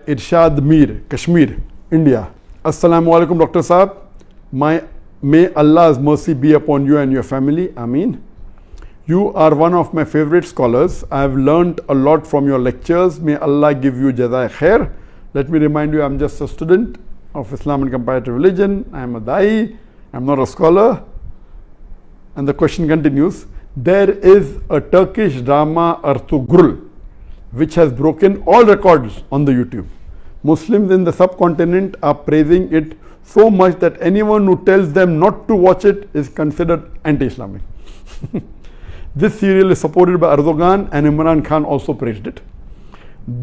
Irshad Mir, Kashmir, India. Assalamu alaikum, Dr. Saab. May Allah's mercy be upon you and your family. Ameen. You are one of my favorite scholars. I have learnt a lot from your lectures. May Allah give you jazai khair. Let me remind you, I'm just a student of Islam and comparative religion. I am a da'i. I'm not a scholar. And the question continues. There is a Turkish drama, Ertugrul, which has broken all records on the YouTube. Muslims in the subcontinent are praising it so much that anyone who tells them not to watch it is considered anti-Islamic. This serial is supported by Erdogan, and Imran Khan also praised it.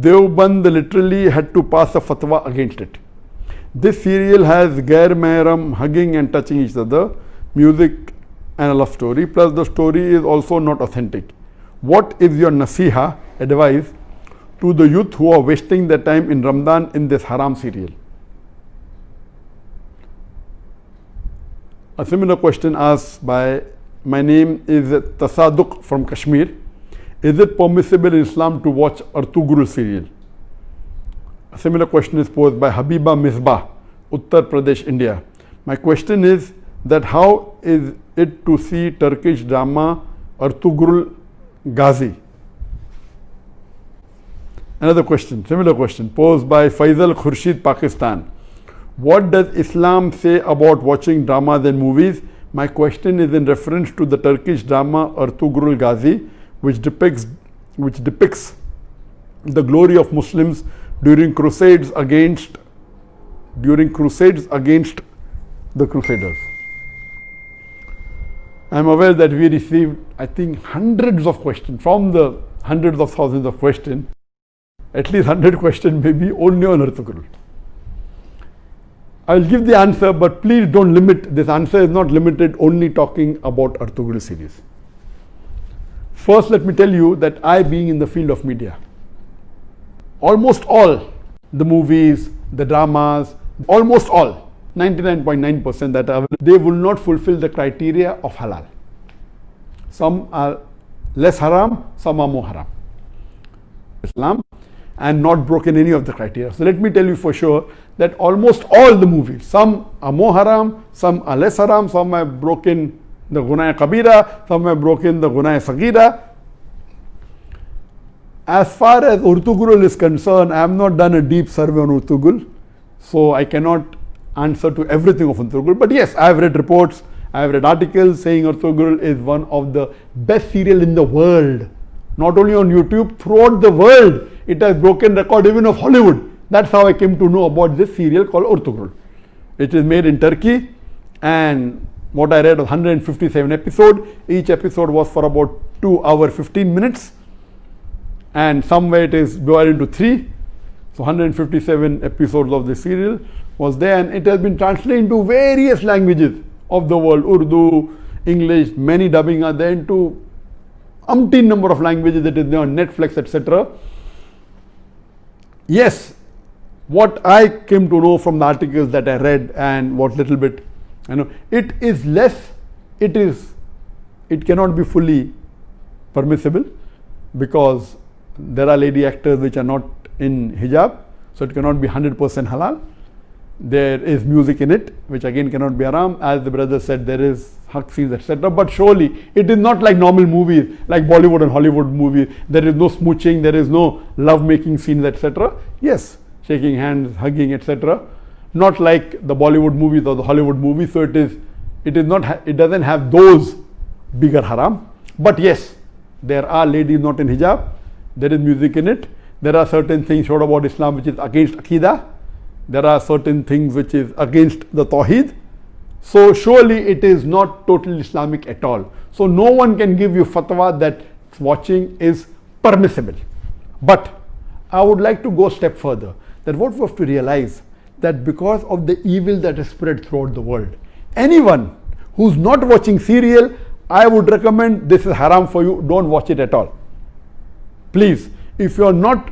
Deoband literally had to pass a fatwa against it. This serial has gair mahram hugging and touching each other, music and a love story, plus the story is also not authentic. What is your nasiha, advice, to the youth who are wasting their time in Ramadan in this haram serial? A similar question asked by, my name is Tasaduk from Kashmir. Is it permissible in Islam to watch Ertugrul serial? A similar question is posed by Habiba Misbah, Uttar Pradesh, India. My question is that how is it to see Turkish drama Ertugrul Ghazi? Another question, similar question, posed by Faisal Khurshid, Pakistan. What does Islam say about watching dramas and movies? My question is in reference to the Turkish drama Ertugrul Ghazi, which depicts the glory of Muslims during crusades against the Crusaders. I am aware that we received, I think, hundreds of questions from the hundreds of thousands of questions. At least 100 questions maybe only on Ertugrul. I will give the answer, but please don't limit. This answer is not limited only talking about Ertugrul series. First, let me tell you that I, being in the field of media, almost all the movies, the dramas, almost all, 99.9% that are, they will not fulfill the criteria of halal. Some are less haram, some are more haram. Islam, and not broken any of the criteria. So let me tell you for sure that almost all the movies, some are more haram, some are less haram, some have broken the gunaya kabira, some have broken the gunaya sagira. As far as Ertugrul is concerned, I have not done a deep survey on Ertugrul, so I cannot answer to everything of Ertugrul. But yes, I have read reports, I have read articles saying Ertugrul is one of the best serial in the world. Not only on YouTube, throughout the world. It has broken record even of Hollywood. That's how I came to know about this serial called Ertugrul. It is made in Turkey, and what I read was 157 episodes. Each episode was for about 2 hours 15 minutes, and somewhere it is divided into 3. So 157 episodes of the serial was there, and it has been translated into various languages of the world, Urdu, English, many dubbing are there, into umpteen number of languages. That is there on Netflix, etc. Yes, what I came to know from the articles that I read and what little bit, it is less, it cannot be fully permissible because there are lady actors which are not in hijab, so it cannot be 100% halal. There is music in it, which again cannot be haram. As the brother said, there is hug scenes, etc. But surely it is not like normal movies, like Bollywood and Hollywood movies. There is no smooching, there is no love-making scenes, etc. Yes, shaking hands, hugging, etc. Not like the Bollywood movies or the Hollywood movies. So it doesn't have those bigger haram. But yes, there are ladies not in hijab. There is music in it. There are certain things showed about Islam which is against Aqidah. There are certain things which is against the Tawheed. So surely it is not totally Islamic at all. So no one can give you fatwa that watching is permissible. But I would like to go a step further, that what we have to realize, that because of the evil that is spread throughout the world, anyone who's not watching serial, I would recommend this is haram for you, don't watch it at all. Please, if you're not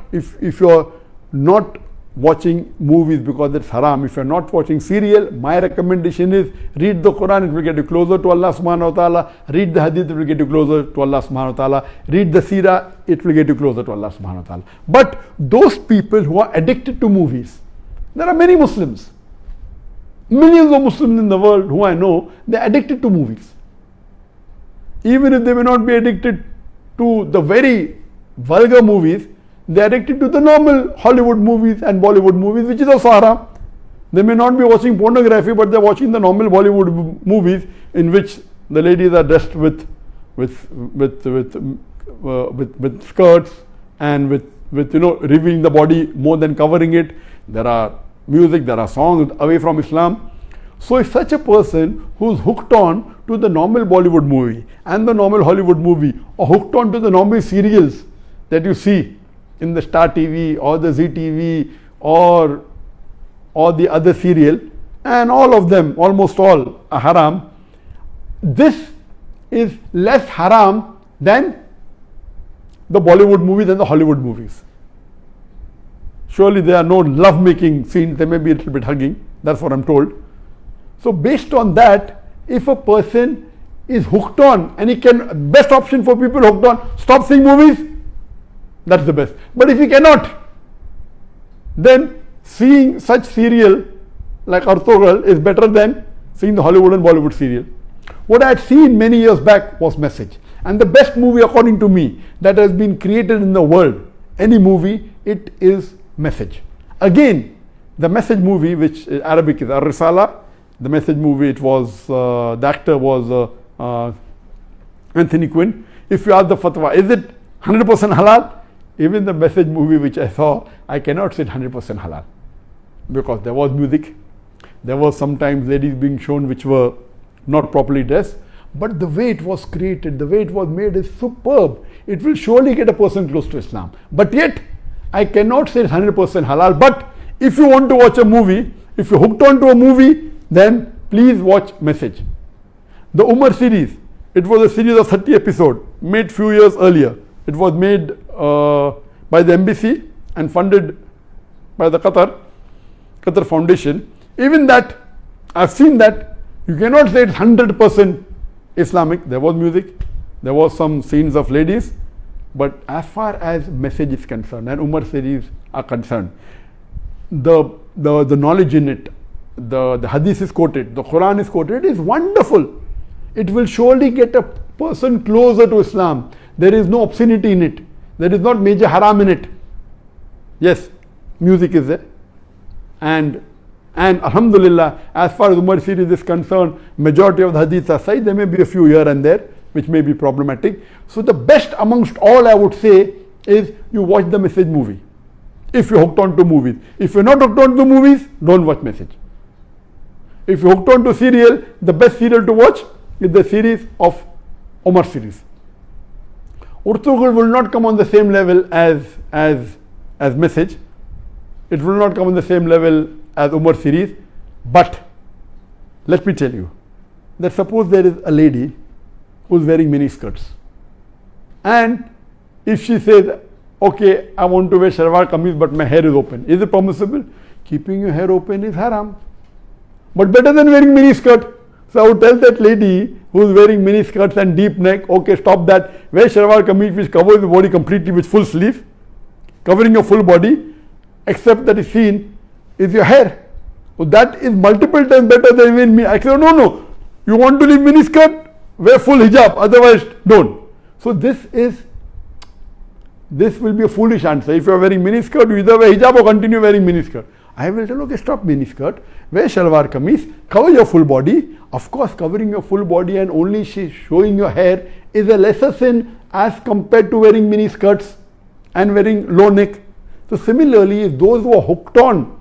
watching movies because it's haram. If you're not watching serial, my recommendation is read the Quran, it will get you closer to Allah subhanahu wa ta'ala. Read the hadith, it will get you closer to Allah subhanahu wa ta'ala. Read the seerah, it will get you closer to Allah subhanahu wa ta'ala. But those people who are addicted to movies, there are many Muslims, millions of Muslims in the world who I know, they're addicted to movies. Even if they may not be addicted to the very vulgar movies, they are addicted to the normal Hollywood movies and Bollywood movies, which is also haram. They may not be watching pornography, but they are watching the normal Bollywood movies in which the ladies are dressed with skirts and with revealing the body more than covering it. There are music, there are songs away from Islam. So if such a person who's hooked on to the normal Bollywood movie and the normal Hollywood movie, or hooked on to the normal serials that you see in the Star TV or the Zee TV or the other serial, and all of them, almost all, are haram, this is less haram than the Bollywood movies and the Hollywood movies. Surely there are no love-making scenes, there may be a little bit hugging, that's what I'm told. So based on that, if a person is hooked on, and he can, best option for people hooked on, stop seeing movies, that's the best. But if he cannot, then seeing such serial like ertugrul is better than seeing the Hollywood and Bollywood serial. What I had seen many years back was Message. And the best movie according to me that has been created in the world, any movie, it is Message. Again, the Message movie, which Arabic is Ar-Risala, the Message movie, it was, the actor was Anthony Quinn. If you ask the fatwa, is it 100% halal? Even the Message movie which I saw, I cannot say 100% halal, because there was music, there was sometimes ladies being shown which were not properly dressed, but the way it was created, the way it was made is superb. It will surely get a person close to Islam. But yet, I cannot say it's 100% halal. But if you want to watch a movie, if you're hooked on to a movie, then please watch Message. The Umar series, it was a series of 30 episodes, made few years earlier. It was made by the embassy and funded by the Qatar Foundation. Even that, I've seen that, you cannot say it's 100% Islamic. There was music, there was some scenes of ladies, but as far as Message is concerned and Umar series are concerned, the knowledge in it, the hadith is quoted, the Quran is quoted, is wonderful. It will surely get a person closer to Islam. There is no obscenity in it. There is not major haram in it. Yes, music is there. And alhamdulillah, as far as Umar series is concerned, majority of the hadiths are sahih. There may be a few here and there which may be problematic. So the best amongst all, I would say, is you watch the Message movie, if you're hooked on to movies. If you're not hooked on to movies, don't watch Message. If you're hooked on to serial, the best serial to watch is the series of Umar series. Ertugrul will not come on the same level as Message. It will not come on the same level as Umar series. But let me tell you that suppose there is a lady who is wearing mini skirts, and if she says, okay, I want to wear shalwar kameez but my hair is open, is it permissible? Keeping your hair open is haram, but better than wearing mini skirt. So I would tell that lady who is wearing mini skirts and deep neck, okay, stop that. Wear shalwar kameez which covers the body completely with full sleeve, covering your full body, except that is seen is your hair. So that is multiple times better than wearing mini. I said, no, you want to leave mini skirt, wear full hijab, otherwise don't. So this will be a foolish answer. If you are wearing mini skirt, you either wear hijab or continue wearing mini skirt. I will tell, okay, stop mini skirt, wear shalwar kameez, cover your full body. Of course, covering your full body and only showing your hair is a lesser sin as compared to wearing mini skirts and wearing low neck. So similarly, if those who are hooked on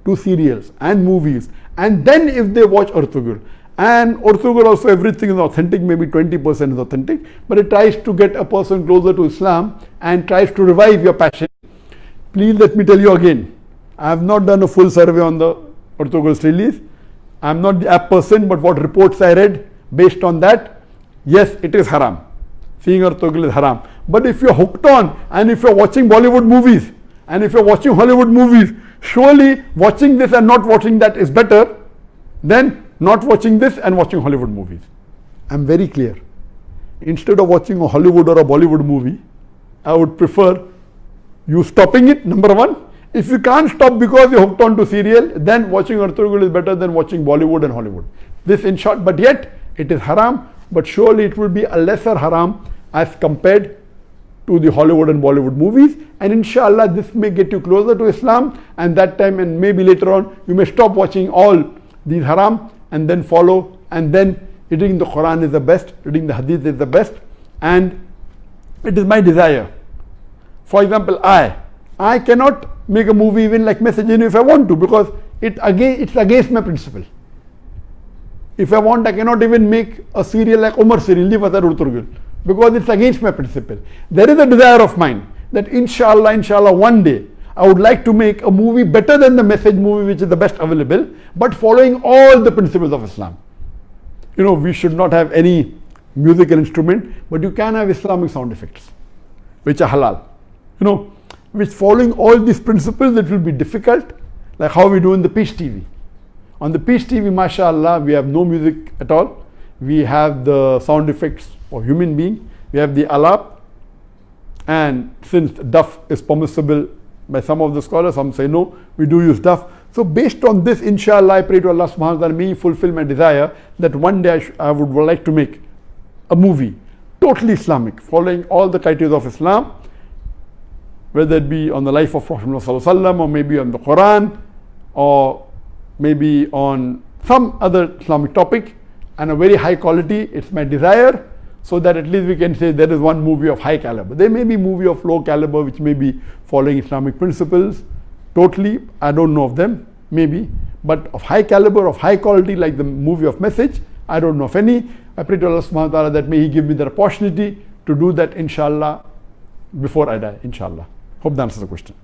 to serials and movies, and then if they watch ertugrul, and ertugrul also everything is authentic, maybe 20% is authentic, but it tries to get a person closer to Islam and tries to revive your passion. Please let me tell you again, I have not done a full survey on the ertugrul release. I am not the app person, but what reports I read, based on that, yes, it is haram. Seeing ertugrul is haram. But if you are hooked on and if you are watching Bollywood movies And if you're watching Hollywood movies, surely watching this and not watching that is better than not watching this and watching Hollywood movies. I'm very clear. Instead of watching a Hollywood or a Bollywood movie, I would prefer you stopping it, number one. If you can't stop because you're hooked on to serial, then watching ertugrul is better than watching Bollywood and Hollywood. This in short, but yet it is haram, but surely it will be a lesser haram as compared to the Hollywood and Bollywood movies. And inshallah, this may get you closer to Islam, and that time and maybe later on, you may stop watching all these haram and then follow, and then reading the Quran is the best, reading the Hadith is the best. And it is my desire. For example, I cannot make a movie even like Message if I want to, because it's against my principle. If I want, I cannot even make a serial like Umar serial, because it's against my principle. There is a desire of mine that inshallah, one day I would like to make a movie better than the Message movie, which is the best available, but following all the principles of Islam. We should not have any musical instrument, but you can have Islamic sound effects, which are halal. Which following all these principles, it will be difficult, like how we do in the Peace TV. On the Peace TV, mashallah, we have no music at all. We have the sound effects of human being. We have the alap. And since duff is permissible by some of the scholars, some say no, we do use duff. So based on this, inshallah, I pray to Allah subhanahu wa ta'ala, may He fulfill my desire that one day I would like to make a movie, totally Islamic, following all the criteria of Islam, whether it be on the life of Prophet Muhammad or maybe on the Quran or maybe on some other Islamic topic, and a very high quality. It's my desire, so that at least we can say there is one movie of high caliber. There may be movie of low caliber which may be following Islamic principles totally, I don't know of them, maybe, but of high caliber, of high quality, like the movie of Message, I don't know of any. I pray to Allah subhanahu wa ta'ala that may He give me the opportunity to do that, inshallah, before I die, inshallah. Hope that answers the question.